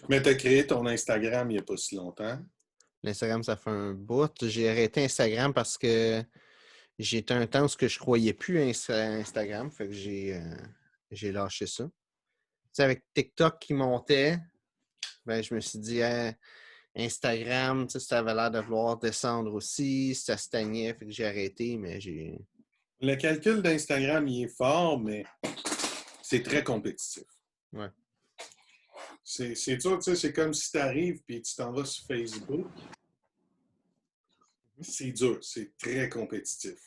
Mais tu as créé ton Instagram il n'y a pas si longtemps. L'Instagram, ça fait un bout. J'ai arrêté Instagram parce que j'étais un temps où je croyais plus à Instagram. Fait que j'ai lâché ça. Tu sais, avec TikTok qui montait, ben, je me suis dit, hein, Instagram, tu sais, ça avait l'air de vouloir descendre aussi, ça stagnait, fait que j'ai arrêté, mais j'ai. Le calcul d'Instagram, il est fort, mais c'est très compétitif. Ouais. C'est dur, tu sais, c'est comme si tu arrives puis tu t'en vas sur Facebook. C'est dur, c'est très compétitif.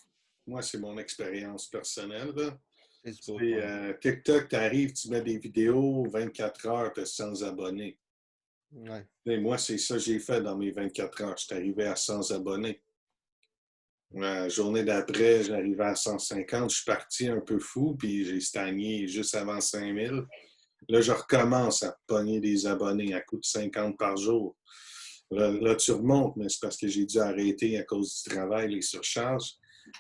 Moi, c'est mon expérience personnelle, là. Facebook, ouais. TikTok, tu arrives, tu mets des vidéos, 24 heures, tu as 100 abonnés. Ouais. Et moi, c'est ça que j'ai fait dans mes 24 heures. Je suis arrivé à 100 abonnés. La journée d'après, j'arrivais à 150. Je suis parti un peu fou, puis j'ai stagné juste avant 5000. Là, je recommence à pogner des abonnés à coût de 50 par jour. Là, tu remontes, mais c'est parce que j'ai dû arrêter à cause du travail, les surcharges.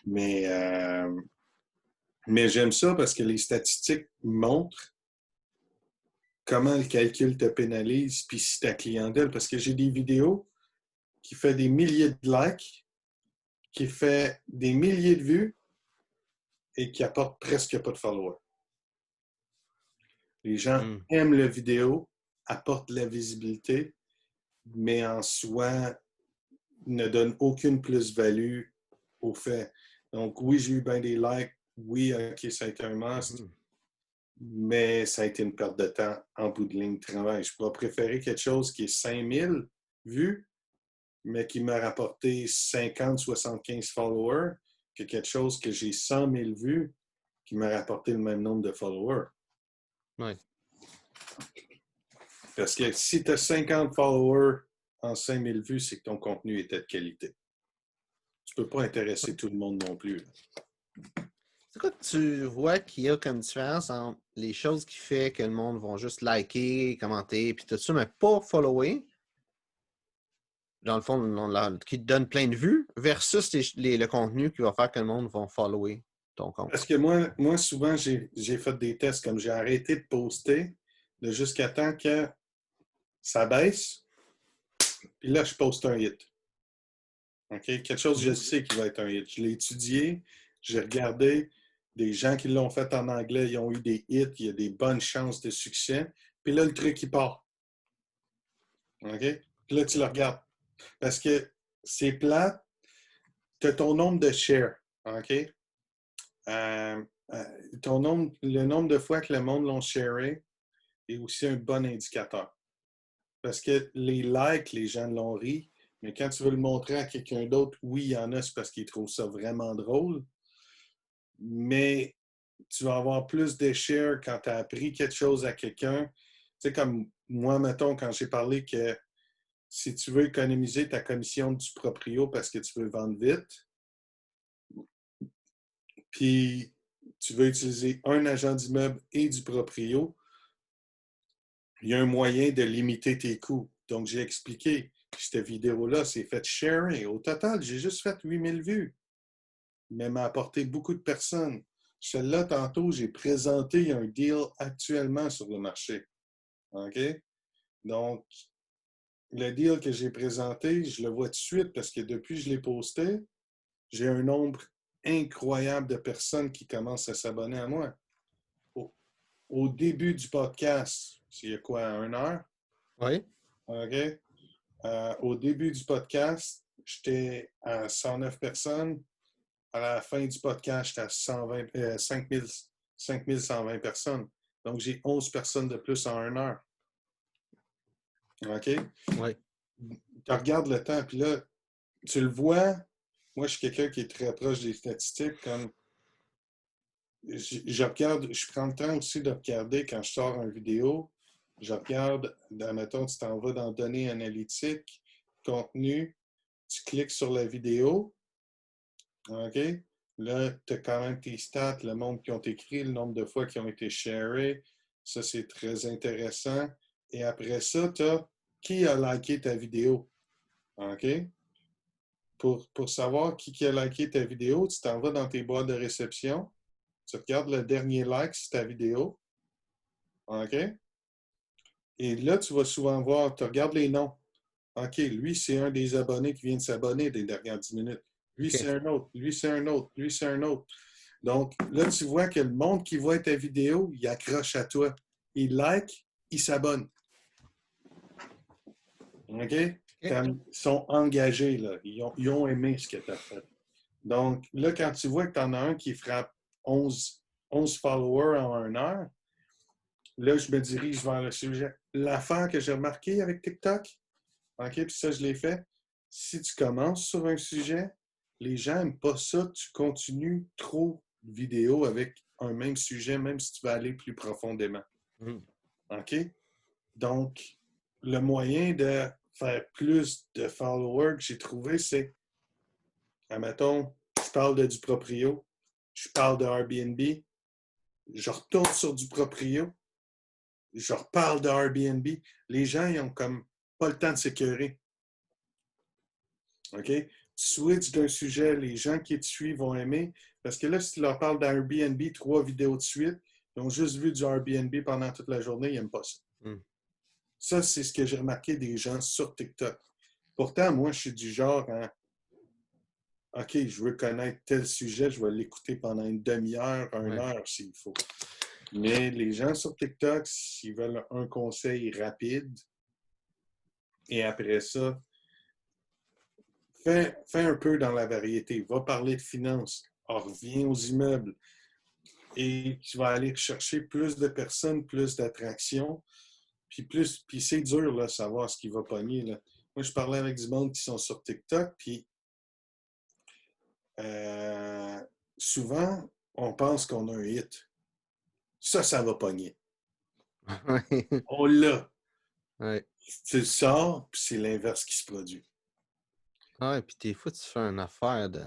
Mais, euh, mais j'aime ça parce que les statistiques montrent comment le calcul te pénalise, puis si ta clientèle, parce que j'ai des vidéos qui fait des milliers de likes, qui fait des milliers de vues et qui apporte presque pas de followers. Les gens Mm. aiment la vidéo, apportent de la visibilité, mais en soi ne donnent aucune plus-value au fait. Donc oui, j'ai eu bien des likes, oui, ok, ça a été un must, Mhm. mais ça a été une perte de temps en bout de ligne de travail. Je pourrais préférer quelque chose qui est 5000 vues, mais qui m'a rapporté 50, 75 followers, que quelque chose que j'ai 100 000 vues, qui m'a rapporté le même nombre de followers. Ouais. Parce que si tu as 50 followers en 5000 vues, c'est que ton contenu était de qualité. Tu ne peux pas intéresser tout le monde non plus. C'est quoi que tu vois qu'il y a comme différence entre les choses qui fait que le monde va juste liker, commenter, puis tout ça, mais pas follower, dans le fond, qui te donne plein de vues, versus le contenu qui va faire que le monde va follower ton compte. Parce que moi souvent, j'ai fait des tests comme j'ai arrêté de poster de jusqu'à temps que ça baisse, puis là, je poste un hit. Okay? Quelque chose, je sais qui va être un hit. Je l'ai étudié, j'ai regardé des gens qui l'ont fait en anglais, ils ont eu des hits, il y a des bonnes chances de succès. Puis là, le truc, il part. OK? Puis là, tu le regardes. Parce que c'est plat, tu as ton nombre de shares. OK? Euh, euh, le nombre de fois que le monde l'ont sharé est aussi un bon indicateur. Parce que les likes, les gens l'ont ri, mais quand tu veux le montrer à quelqu'un d'autre, oui, il y en a, c'est parce qu'ils trouvent ça vraiment drôle, mais tu vas avoir plus de shares quand tu as appris quelque chose à quelqu'un. Tu sais, comme moi, mettons, quand j'ai parlé que si tu veux économiser ta commission du proprio parce que tu veux vendre vite, puis tu veux utiliser un agent d'immeuble et du proprio, il y a un moyen de limiter tes coûts. Donc, j'ai expliqué. Cette vidéo-là, c'est fait sharing. Au total, j'ai juste fait 8000 vues, mais m'a apporté beaucoup de personnes. Celle-là, tantôt, j'ai présenté un deal actuellement sur le marché. OK? Donc, le deal que j'ai présenté, je le vois tout de suite parce que depuis que je l'ai posté, j'ai un nombre incroyable de personnes qui commencent à s'abonner à moi. Au, au début du podcast, il y a quoi, 1 heure? Oui. OK? Au début du podcast, j'étais à 109 personnes. À la fin du podcast, j'étais à 5120 personnes. Donc, j'ai 11 personnes de plus en 1 heure. OK? Oui. Tu regardes le temps, puis là, tu le vois. Moi, je suis quelqu'un qui est très proche des statistiques. Comme je regarde, je prends le temps aussi de regarder quand je sors une vidéo. Je regarde, mettons, tu t'en vas dans données analytiques, contenu, tu cliques sur la vidéo, OK? Là, tu as quand même tes stats, le nombre qui ont écrit, le nombre de fois qui ont été sharés. Ça, c'est très intéressant. Et après ça, tu as qui a liké ta vidéo. OK? Pour savoir qui a liké ta vidéo, tu t'en vas dans tes boîtes de réception, tu regardes le dernier like sur ta vidéo. OK? Et là, tu vas souvent voir, tu regardes les noms. OK, lui, c'est un des abonnés qui vient de s'abonner des dernières 10 minutes. Lui, OK. c'est un autre. Lui, c'est un autre. Lui, c'est un autre. Donc, là, tu vois que le monde qui voit ta vidéo, il accroche à toi. Il like, il s'abonne. OK? OK. Ils sont engagés, là. Ils ont aimé ce que tu as fait. Donc, là, quand tu vois que tu en as un qui frappe 11 followers en 1 heure, là, je me dirige vers le sujet. L'affaire que j'ai remarqué avec TikTok, OK, puis ça, je l'ai fait. Si tu commences sur un sujet, les gens n'aiment pas ça. Tu continues trop de vidéos avec un même sujet, même si tu veux aller plus profondément. Mm. OK? Donc, le moyen de faire plus de followers que j'ai trouvé, c'est, admettons, je parle de du proprio, je parle de Airbnb, je retourne sur du proprio, je reparle de Airbnb. Les gens, ils ont comme pas le temps de s'écœurer. OK? Tu switches d'un sujet, les gens qui te suivent vont aimer. Parce que là, si tu leur parles d'Airbnb, 3 vidéos de suite, ils ont juste vu du Airbnb pendant toute la journée, ils n'aiment pas ça. Mm. Ça, c'est ce que j'ai remarqué des gens sur TikTok. Pourtant, moi, je suis du genre, hein, OK, je veux connaître tel sujet, je vais l'écouter pendant une demi-heure, 1 heure s'il faut. Mais les gens sur TikTok, s'ils veulent un conseil rapide, et après ça, fais un peu dans la variété. Va parler de finances. Reviens aux immeubles. Et tu vas aller chercher plus de personnes, plus d'attractions. Puis c'est dur, là, savoir ce qui va pogner. Là. Moi, je parlais avec du monde qui sont sur TikTok, puis euh, souvent, on pense qu'on a un hit. Ça va pogner. Ouais. On l'a. Ouais. Tu le sors, puis c'est l'inverse qui se produit. Ouais, puis des fois, tu fais une affaire de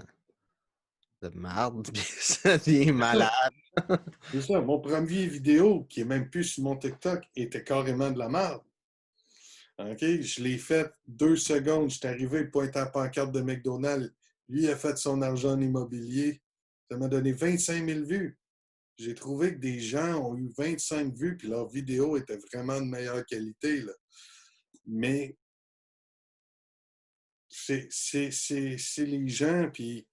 marde, puis ça devient C'est ça. malade. C'est ça. Mon premier vidéo, qui est même plus sur mon TikTok, était carrément de la merde. OK? Je l'ai fait 2 secondes. Je suis arrivé, pointant la pancarte de McDonald's. Lui a fait son argent en immobilier. Ça m'a donné 25 000 vues. J'ai trouvé que des gens ont eu 25 vues, puis leur vidéo était vraiment de meilleure qualité. Là. Mais c'est les gens, puis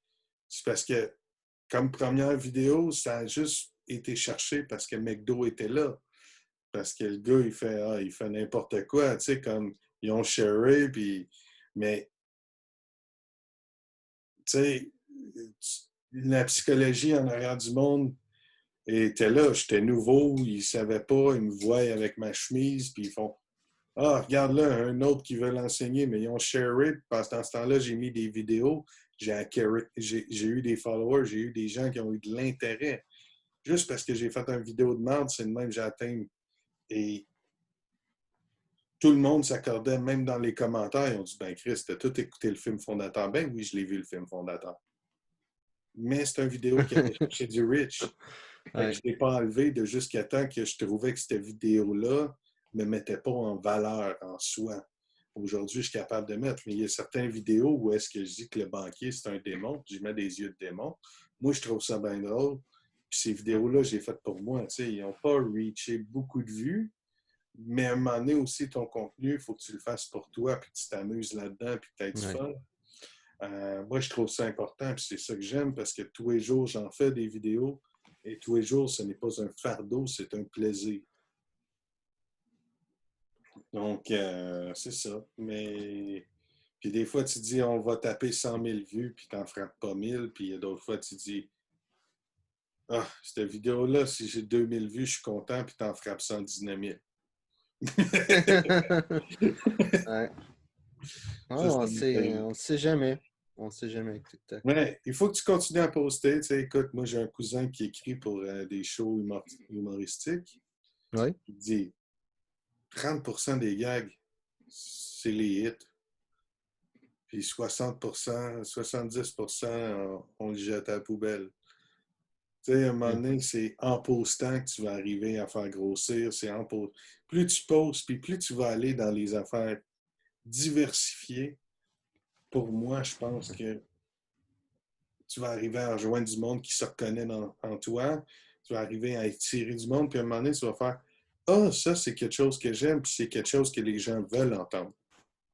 c'est parce que, comme première vidéo, ça a juste été cherché parce que McDo était là. Parce que le gars, il fait n'importe quoi, tu sais, comme ils ont sharé, puis. Mais, tu sais, la psychologie en arrière du monde était là. J'étais nouveau, ils ne savaient pas, ils me voient avec ma chemise, puis ils font ah, regarde là, un autre qui veut l'enseigner, mais ils ont sharé, parce que dans ce temps-là, j'ai mis des vidéos, j'ai eu des followers, j'ai eu des gens qui ont eu de l'intérêt. Juste parce que j'ai fait une vidéo de merde, c'est de même que j'ai atteint. Et tout le monde s'accordait, même dans les commentaires, ils ont dit ben Chris, t'as tout écouté le film fondateur. Ben oui, je l'ai vu le film fondateur. Mais c'est une vidéo qui allait chercher du rich. Fait que je Ouais. ne l'ai pas enlevé de jusqu'à temps que je trouvais que cette vidéo-là ne me mettait pas en valeur en soi. Aujourd'hui, je suis capable de mettre, mais il y a certaines vidéos où est-ce que je dis que le banquier, c'est un démon, je mets des yeux de démon. Moi, je trouve ça bien drôle. Puis ces vidéos-là, j'ai faites pour moi. Ils n'ont pas reaché beaucoup de vues, mais à un moment donné aussi, ton contenu, il faut que tu le fasses pour toi, puis que tu t'amuses là-dedans, puis que tu aies du Ouais. fun. Moi, je trouve ça important, puis c'est ça que j'aime, parce que tous les jours, j'en fais des vidéos, et tous les jours, ce n'est pas un fardeau, c'est un plaisir. Donc, c'est ça. Mais, puis des fois, tu dis, on va taper 100 000 vues, puis tu n'en frappes pas 1000, puis il y a d'autres fois, tu dis, ah, cette vidéo-là, si j'ai 2000 vues, je suis content, puis tu en frappes 119 000. Ouais. Ouais, Ça, ça m'est on arrivé. ne sait jamais. On ne sait jamais avec TikTok. Ouais, il faut que tu continues à poster. Tu sais, écoute, moi, j'ai un cousin qui écrit pour des shows humoristiques. Oui. Il dit 30% des gags, c'est les hits. Puis 60%, 70%, on le jette à la poubelle. Tu sais, à un moment Mm. donné, c'est en postant que tu vas arriver à faire grossir. Plus tu postes, puis plus tu vas aller dans les affaires diversifiées, pour moi, je pense que tu vas arriver à rejoindre du monde qui se reconnaît en toi. Tu vas arriver à étirer du monde, puis à un moment donné, tu vas faire Ah, ça, c'est quelque chose que j'aime, puis c'est quelque chose que les gens veulent entendre.